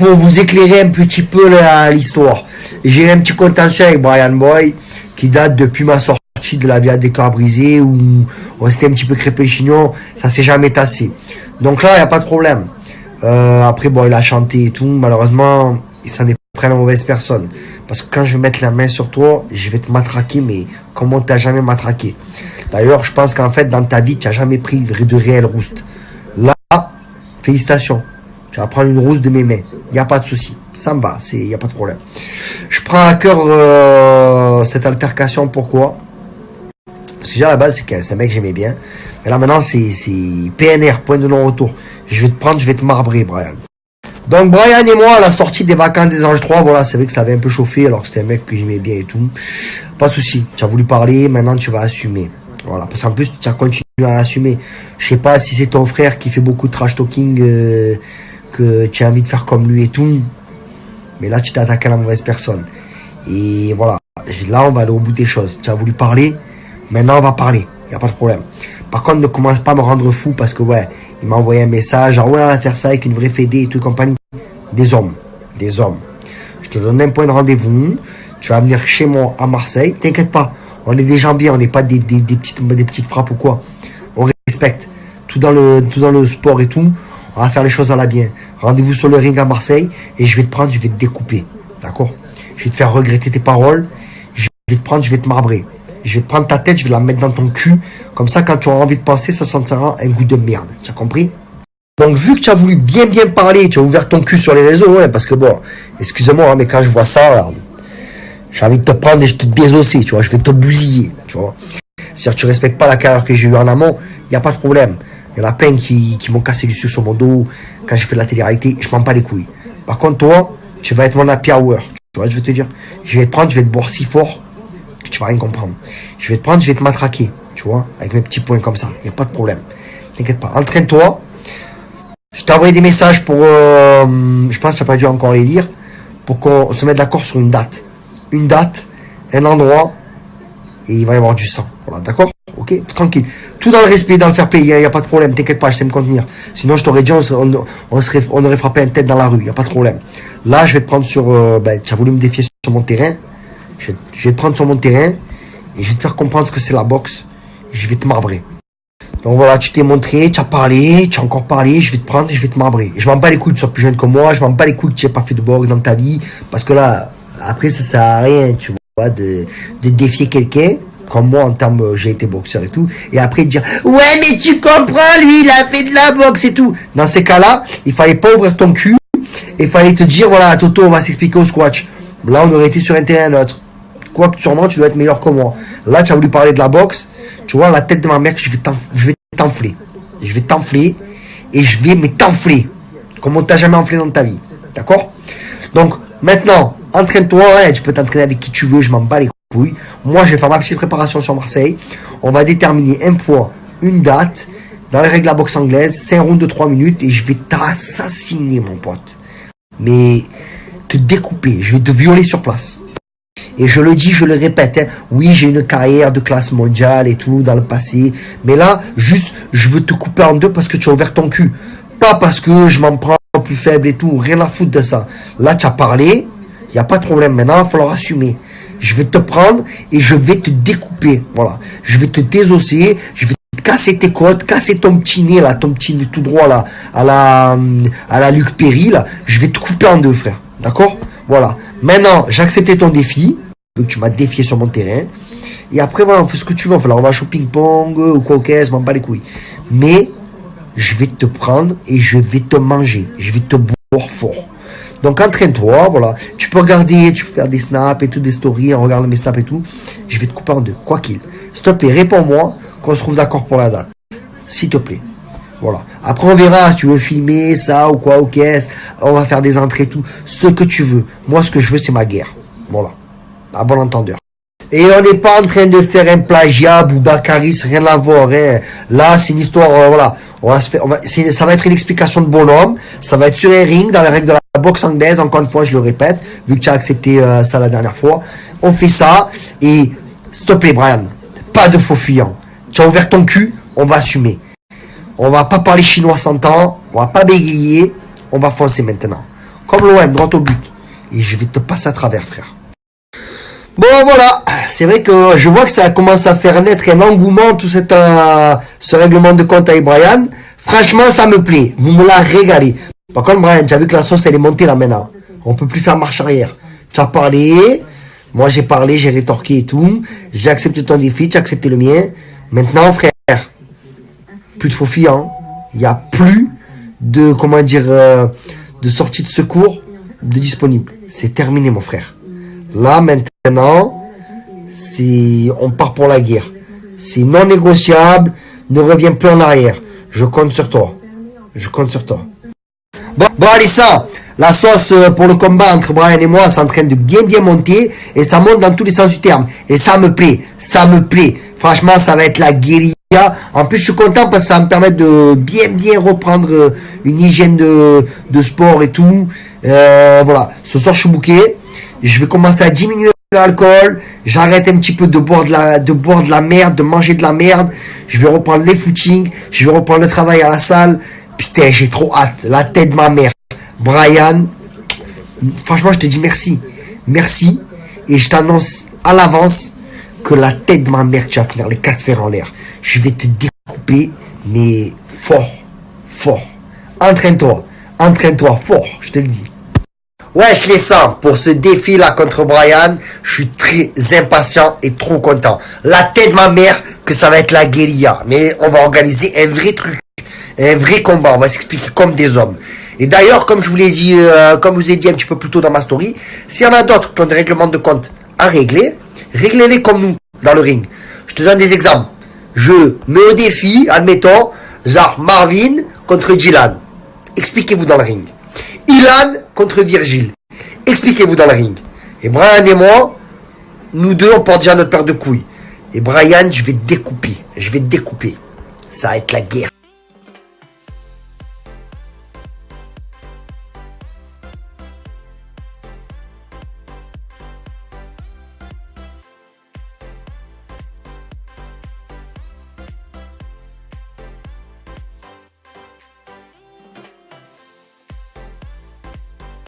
pour vous éclairer un petit peu l'histoire. J'ai un petit contentieux avec Brian Boy qui date depuis ma sortie de la Via des Cœurs Brisés où on s'était un petit peu crêpé le chignon, ça s'est jamais tassé. Donc là, il n'y a pas de problème. Après, bon, il a chanté et tout. Malheureusement, il s'en est pris à la mauvaise personne. Parce que quand je vais mettre la main sur toi, je vais te matraquer, mais comment t'as jamais matraqué? D'ailleurs, je pense qu'en fait, dans ta vie, tu n'as jamais pris de réel rouste. Là, félicitations. Tu vas prendre une rousse de mes mains. Il n'y a pas de souci. Ça me va. Il n'y a pas de problème. Je prends à cœur cette altercation. Pourquoi? Parce que déjà, à la base, c'est un mec que j'aimais bien. Mais là, maintenant, c'est PNR, point de non-retour. Je vais te prendre, je vais te marbrer, Brian. Donc, Brian et moi, à la sortie des Vacances des Anges 3, voilà, c'est vrai que ça avait un peu chauffé, alors que c'était un mec que j'aimais bien et tout. Pas de souci. Tu as voulu parler, maintenant, tu vas assumer. Voilà, parce qu'en plus, tu as continué à assumer. Je sais pas si c'est ton frère qui fait beaucoup de trash talking, que tu as envie de faire comme lui et tout. Mais là, tu t'es attaqué à la mauvaise personne. Et voilà, là, on va aller au bout des choses. Tu as voulu parler, maintenant, on va parler. Il n'y a pas de problème. Par contre, ne commence pas à me rendre fou parce que, ouais, il m'a envoyé un message. Ah ouais, on va faire ça avec une vraie fédé et tout, compagnie. Des hommes. Des hommes. Je te donne un point de rendez-vous. Tu vas venir chez moi à Marseille. T'inquiète pas. On est des gens bien. On n'est pas des petites frappes ou quoi. On respecte. Tout dans le sport et tout. On va faire les choses à la bien. Rendez-vous sur le ring à Marseille. Et je vais te prendre, je vais te découper. D'accord? Je vais te faire regretter tes paroles. Je vais te prendre, je vais te marbrer. Je vais prendre ta tête, je vais la mettre dans ton cul. Comme ça, quand tu auras envie de penser, ça sentira un goût de merde. Tu as compris? Donc, vu que tu as voulu bien parler, tu as ouvert ton cul sur les réseaux, ouais, parce que bon, excuse-moi, hein, mais quand je vois ça, regarde, j'ai envie de te prendre et je te désosser, tu vois, je vais te bousiller, tu vois. C'est-à-dire que tu respectes pas la carrière que j'ai eue en amont, il n'y a pas de problème. Il y en a plein qui m'ont cassé du sucre sur mon dos quand j'ai fait de la télé-réalité, je m'en bats les couilles. Par contre, toi, tu vas être mon happy hour. Tu vois, je vais te dire, je vais te prendre, je vais te boire si fort que tu vas rien comprendre. Je vais te prendre, je vais te matraquer, tu vois, avec mes petits points comme ça. Il n'y a pas de problème. T'inquiète pas. Entraîne-toi. Je t'ai envoyé des messages pour, je pense que tu n'as pas dû encore les lire, pour qu'on se mette d'accord sur une date. Une date, un endroit, et il va y avoir du sang. Voilà, d'accord? Ok? Tranquille. Tout dans le respect, dans le fair play, il n'y a pas de problème. T'inquiète pas, je sais me contenir. Sinon, je t'aurais dit, on aurait frappé une tête dans la rue. Il n'y a pas de problème. Là, je vais te prendre sur, tu as voulu me défier sur mon terrain. Je vais te prendre sur mon terrain et je vais te faire comprendre ce que c'est la boxe. Je vais te marbrer. Donc voilà, tu t'es montré, tu as parlé, tu as encore parlé, je vais te prendre et je vais te marbrer. Je m'en bats les couilles que tu sois plus jeune que moi, je m'en bats les couilles que tu n'aies pas fait de boxe dans ta vie, parce que là, après ça sert à rien, tu vois, de défier quelqu'un, comme moi en termes, j'ai été boxeur et tout, et après dire, ouais mais tu comprends, lui il a fait de la boxe et tout. Dans ces cas-là, il fallait pas ouvrir ton cul, et il fallait te dire, voilà Toto, on va s'expliquer au squash. Là on aurait été sur un terrain neutre. Quoique sûrement tu dois être meilleur que moi. Là tu as voulu parler de la boxe. Tu vois la tête de ma mère, je vais t'enfler. Je vais t'enfler. Et je vais t'enfler. Comme on t'a jamais enflé dans ta vie. D'accord? Donc maintenant, entraîne-toi. Ouais, tu peux t'entraîner avec qui tu veux. Je m'en bats les couilles. Moi je vais faire ma petite préparation sur Marseille. On va déterminer un poids, une date. Dans les règles de la boxe anglaise, 5 rounds de 3 minutes. Et je vais t'assassiner mon pote. Mais te découper. Je vais te violer sur place. Et je le dis, je le répète, hein, oui, j'ai une carrière de classe mondiale et tout dans le passé. Mais là, juste, je veux te couper en deux parce que tu as ouvert ton cul. Pas parce que je m'en prends plus faible et tout. Rien à foutre de ça. Là, tu as parlé. Il n'y a pas de problème. Maintenant, il va falloir assumer. Je vais te prendre et je vais te découper. Voilà. Je vais te désosser. Je vais te casser tes côtes, casser ton petit nez, là, ton petit nez tout droit, là, à la Luc Perry, là. Je vais te couper en deux, frère. D'accord? Voilà. Maintenant, j'ai accepté ton défi. Que tu m'as défié sur mon terrain. Et après, voilà, on fait ce que tu veux. On va jouer au ping-pong ou quoi, ok, je m'en bats les couilles. Mais, je vais te prendre et je vais te manger. Je vais te boire fort. Donc, entraîne-toi, voilà. Tu peux regarder, tu peux faire des snaps et tout, des stories, on regarde mes snaps et tout. Je vais te couper en deux, quoi qu'il. S'il te plaît, réponds-moi qu'on se trouve d'accord pour la date. S'il te plaît. Voilà. Après, on verra si tu veux filmer ça ou quoi, ok. On va faire des entrées et tout. Ce que tu veux. Moi, ce que je veux, c'est ma guerre. Voilà. À bon entendeur. Et on n'est pas en train de faire un plagiat, Boubacaris, rien à voir. Hein. Là, c'est une histoire, voilà. Ça va être une explication de bonhomme. Ça va être sur un ring, dans les règles de la boxe anglaise. Encore une fois, je le répète, vu que tu as accepté ça la dernière fois. On fait ça. Et, s'il te plaît, Brian, pas de faux fuyant. Tu as ouvert ton cul, on va assumer. On va pas parler chinois 100 ans. On va pas bégayer. On va foncer maintenant. comme l'OM, droit au but. Et je vais te passer à travers, frère. Bon, voilà. C'est vrai que je vois que ça commence à faire naître un engouement, tout ce règlement de compte avec Brian. Franchement, ça me plaît. Vous me l'avez régalé. Par contre, Brian, tu as vu que la sauce, elle est montée là maintenant. On peut plus faire marche arrière. Tu as parlé. Moi, j'ai parlé, j'ai rétorqué et tout. J'ai accepté ton défi, tu as accepté le mien. Maintenant, frère, plus de faux filles, hein. Il n'y a plus de, comment dire, de sortie de secours de disponible. C'est terminé, mon frère. Là, maintenant, on part pour la guerre. C'est non négociable, ne reviens plus en arrière. Je compte sur toi. Je compte sur toi. Bon, allez, ça, la sauce pour le combat entre Brian et moi, c'est en train de bien monter et ça monte dans tous les sens du terme. Et ça me plaît. Franchement, ça va être la guérilla. En plus, je suis content parce que ça va me permettre de bien reprendre une hygiène de sport et tout. Voilà, ce soir, je suis booké. Je vais commencer à diminuer l'alcool. J'arrête un petit peu de boire de la merde, de manger de la merde. Je vais reprendre les footings. Je vais reprendre le travail à la salle. Putain, j'ai trop hâte. La tête de ma mère. Brian, franchement, je te dis merci. Merci. Et je t'annonce à l'avance que la tête de ma mère, tu vas finir les 4 fers en l'air. Je vais te découper, mais fort. Entraîne-toi fort, je te le dis. Ouais, je les sens. Pour ce défi là contre Brian, je suis très impatient et trop content. La tête de ma mère, que ça va être la guérilla. Mais on va organiser un vrai truc. Un vrai combat. On va s'expliquer comme des hommes. Et d'ailleurs, comme je vous l'ai dit, comme je vous ai dit un petit peu plus tôt dans ma story, s'il y en a d'autres qui ont des règlements de compte à régler, réglez-les comme nous, dans le ring. Je te donne des exemples. Je mets au défi, admettons, genre Marvin contre Dylan. Expliquez-vous dans le ring. Ilan contre Virgile. Expliquez-vous dans le ring. Et Brian et moi, nous deux, on porte déjà notre paire de couilles. Et Brian, je vais te découper. Ça va être la guerre.